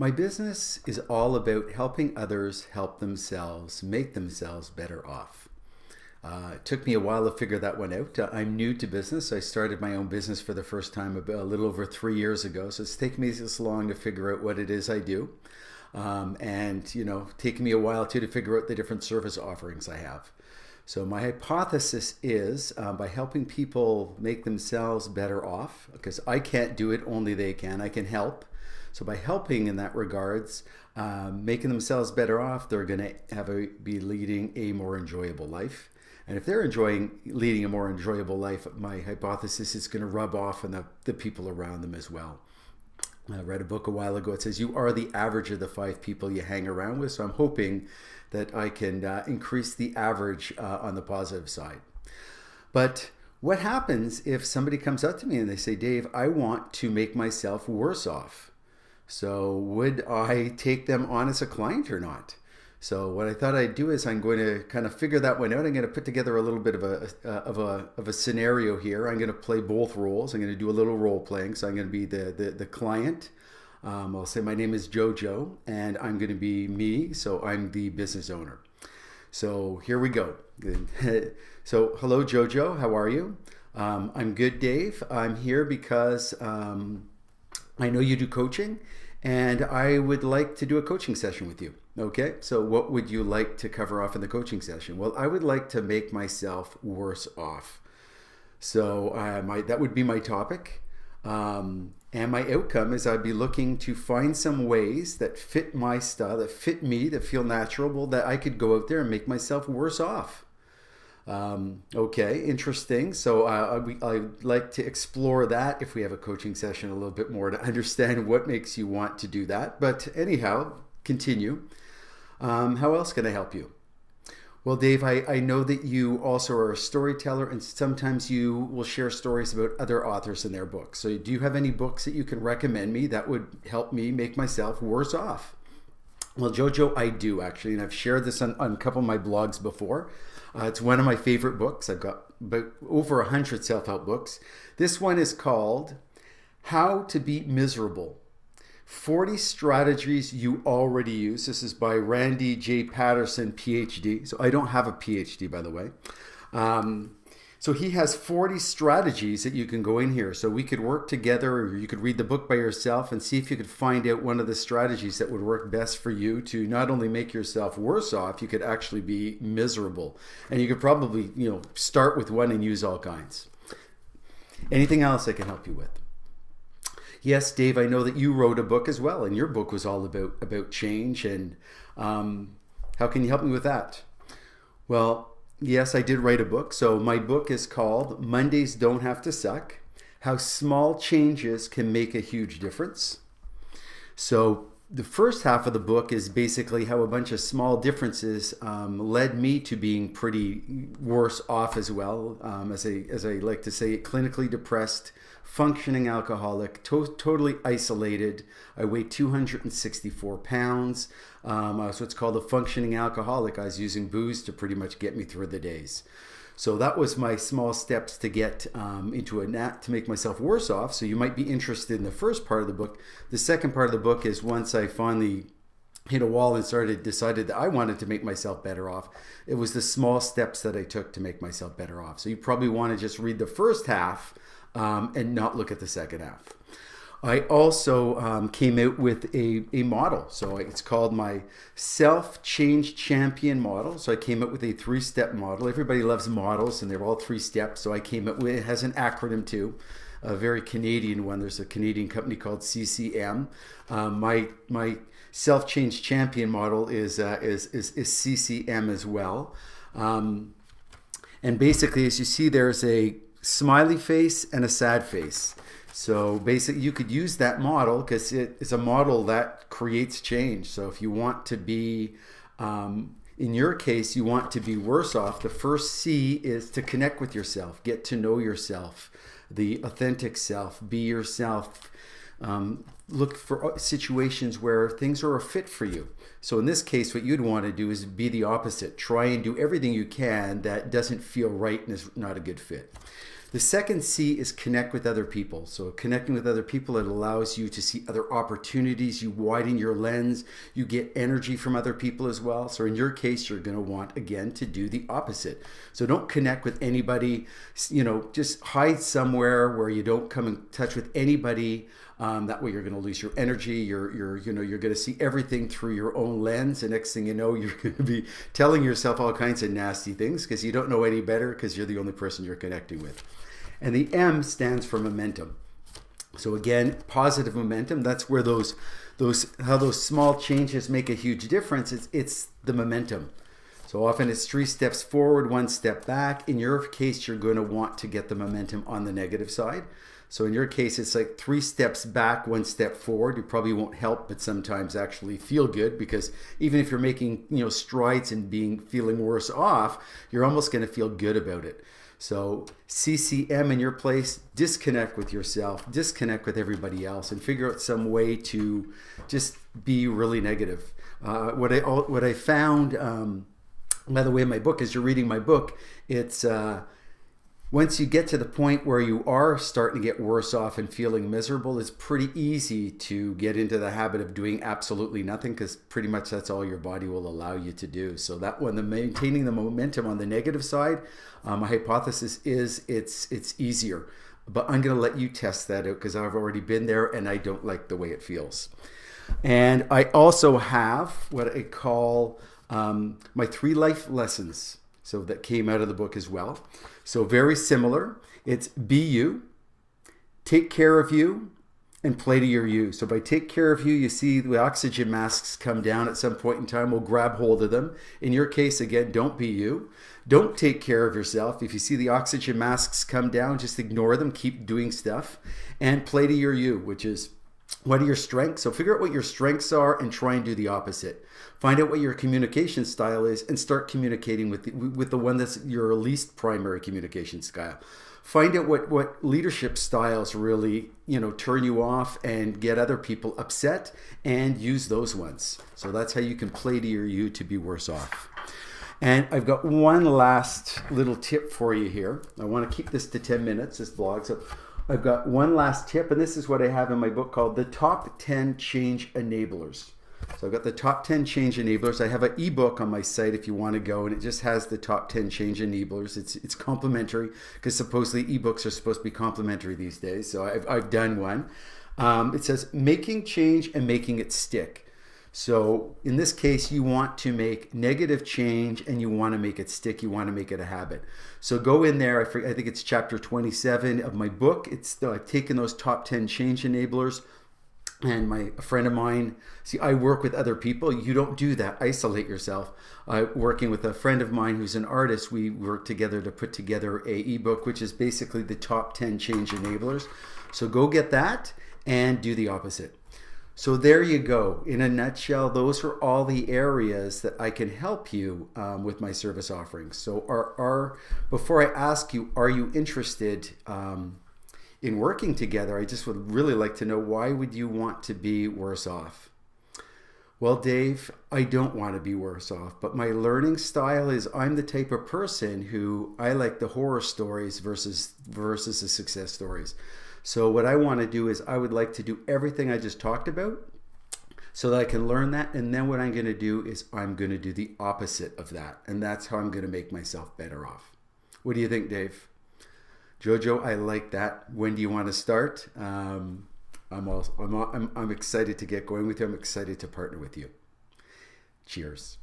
My business is all about helping others help themselves, make themselves better off. It took me a while to figure that one out. I'm new to business. I started my own business for the first time a little over 3 years ago. So it's taken me this long to figure out what it is I do. Taking me a while too to figure out the different service offerings I have. So my hypothesis is by helping people make themselves better off, because I can't do it, only they can. I can help. So by helping in that regards, making themselves better off, they're going to be leading a more enjoyable life. And if they're enjoying leading a more enjoyable life, my hypothesis is going to rub off on the people around them as well. I read a book a while ago. It says you are the average of the 5 people you hang around with. So I'm hoping that I can increase the average on the positive side. But what happens if somebody comes up to me and they say, Dave, I want to make myself worse off? So would I take them on as a client or not? So what I thought I'd do is I'm going to kind of figure that one out. I'm going to put together a little bit of a scenario here. I'm going to play both roles. I'm going to do a little role playing. So I'm going to be the client. I'll say my name is Jojo, and I'm going to be me. So I'm the business owner. So here we go. So hello, Jojo. How are you? I'm good, Dave. I'm here because I know you do coaching, and I would like to do a coaching session with you. Okay, so what would you like to cover off in the coaching session? Well, I would like to make myself worse off. So that would be my topic. And my outcome is I'd be looking to find some ways that fit my style, that fit me, that feel natural, that I could go out there and make myself worse off. Okay, interesting. So I'd like to explore that if we have a coaching session a little bit more to understand what makes you want to do that. But anyhow, continue. How else can I help you? Well, Dave, I know that you also are a storyteller, and sometimes you will share stories about other authors and their books. So do you have any books that you can recommend me that would help me make myself worse off? Well, Jojo, I do actually, and I've shared this on a couple of my blogs before. It's one of my favorite books. I've got about over 100 self-help books. This one is called How to Be Miserable: 40 Strategies You Already Use. This is by Randy J. Patterson, PhD. So I don't have a PhD, by the way. So he has 40 strategies that you can go in here. So we could work together, or you could read the book by yourself and see if you could find out one of the strategies that would work best for you to not only make yourself worse off, you could actually be miserable. And you could probably, start with one and use all kinds. Anything else I can help you with? Yes, Dave, I know that you wrote a book as well, and your book was all about change. And how can you help me with that? Well, yes, I did write a book. So my book is called Mondays Don't Have to Suck: How Small Changes Can Make a Huge Difference. So the first half of the book is basically how a bunch of small differences led me to being pretty worse off as well. As I like to say, clinically depressed, functioning alcoholic, totally isolated. I weighed 264 pounds. I was what's called a functioning alcoholic. I was using booze to pretty much get me through the days. So that was my small steps to get into to make myself worse off. So you might be interested in the first part of the book. The second part of the book is once I finally hit a wall and decided that I wanted to make myself better off. It was the small steps that I took to make myself better off. So you probably want to just read the first half and not look at the second half. I also came out with a model. So it's called my Self-Change Champion model. So I came up with a 3-step model. Everybody loves models, and they're all 3 steps. So I came up with, it has an acronym too, a very Canadian one. There's a Canadian company called CCM. My Self-Change Champion model is CCM as well. And basically, as you see, there's a smiley face and a sad face. So basically, you could use that model because it's a model that creates change. So if you want to be, in your case, you want to be worse off, the first C is to connect with yourself, get to know yourself, the authentic self, be yourself. Look for situations where things are a fit for you. So in this case, what you'd want to do is be the opposite. Try and do everything you can that doesn't feel right and is not a good fit. The second C is connect with other people. So connecting with other people, it allows you to see other opportunities. You widen your lens. You get energy from other people as well. So in your case, you're going to want, again, to do the opposite. So don't connect with anybody. Just hide somewhere where you don't come in touch with anybody. That way you're going to lose your energy. You're going to see everything through your own lens. And next thing you know, you're going to be telling yourself all kinds of nasty things because you don't know any better because you're the only person you're connecting with. And the M stands for momentum. So again, positive momentum. That's where those small changes make a huge difference. It's the momentum. So often it's 3 steps forward, 1 step back. In your case, you're going to want to get the momentum on the negative side. So in your case, it's like 3 steps back, 1 step forward. You probably won't help, but sometimes actually feel good, because even if you're making strides and feeling worse off, you're almost going to feel good about it. So CCM in your place, disconnect with yourself, disconnect with everybody else, and figure out some way to just be really negative. What I found, by the way, in my book, as you're reading my book, it's once you get to the point where you are starting to get worse off and feeling miserable, it's pretty easy to get into the habit of doing absolutely nothing, because pretty much that's all your body will allow you to do. So that one, maintaining the momentum on the negative side, my hypothesis is it's easier. But I'm going to let you test that out, because I've already been there and I don't like the way it feels. And I also have what I call my 3 life lessons. So that came out of the book as well. So very similar. It's be you, take care of you, and play to your you. So by take care of you, you see the oxygen masks come down at some point in time. We'll grab hold of them. In your case, again, don't be you. Don't take care of yourself. If you see the oxygen masks come down, just ignore them. Keep doing stuff. And play to your you, which is, what are your strengths? So figure out what your strengths are and try and do the opposite. Find out what your communication style is and start communicating with the one that's your least primary communication style. Find out what leadership styles really, turn you off and get other people upset, and use those ones. So that's how you can play to your you to be worse off. And I've got one last little tip for you here. I want to keep this to 10 minutes, this vlog. So I've got one last tip, and this is what I have in my book called The Top 10 Change Enablers. So I've got the top 10 change enablers. I have an ebook on my site if you want to go, and it just has the top 10 change enablers. It's complimentary, because supposedly ebooks are supposed to be complimentary these days. So I've done one. It says making change and making it stick. So in this case, you want to make negative change and you want to make it stick. You want to make it a habit. So go in there. I think it's chapter 27 of my book. I've taken those top 10 change enablers. And a friend of mine, see, I work with other people. You don't do that. Isolate yourself. Working with a friend of mine who's an artist, we work together to put together a ebook, which is basically the top 10 change enablers. So go get that and do the opposite. So there you go. In a nutshell, those are all the areas that I can help you with my service offerings. So before I ask you, are you interested in working together? I just would really like to know, why would you want to be worse off? Well, Dave, I don't want to be worse off, but my learning style is, I'm the type of person who I like the horror stories versus the success stories. So what I want to do is, I would like to do everything I just talked about so that I can learn that. And then what I'm going to do is, I'm going to do the opposite of that. And that's how I'm going to make myself better off. What do you think, Dave? Jojo, I like that. When do you want to start? I'm excited to get going with you. I'm excited to partner with you. Cheers.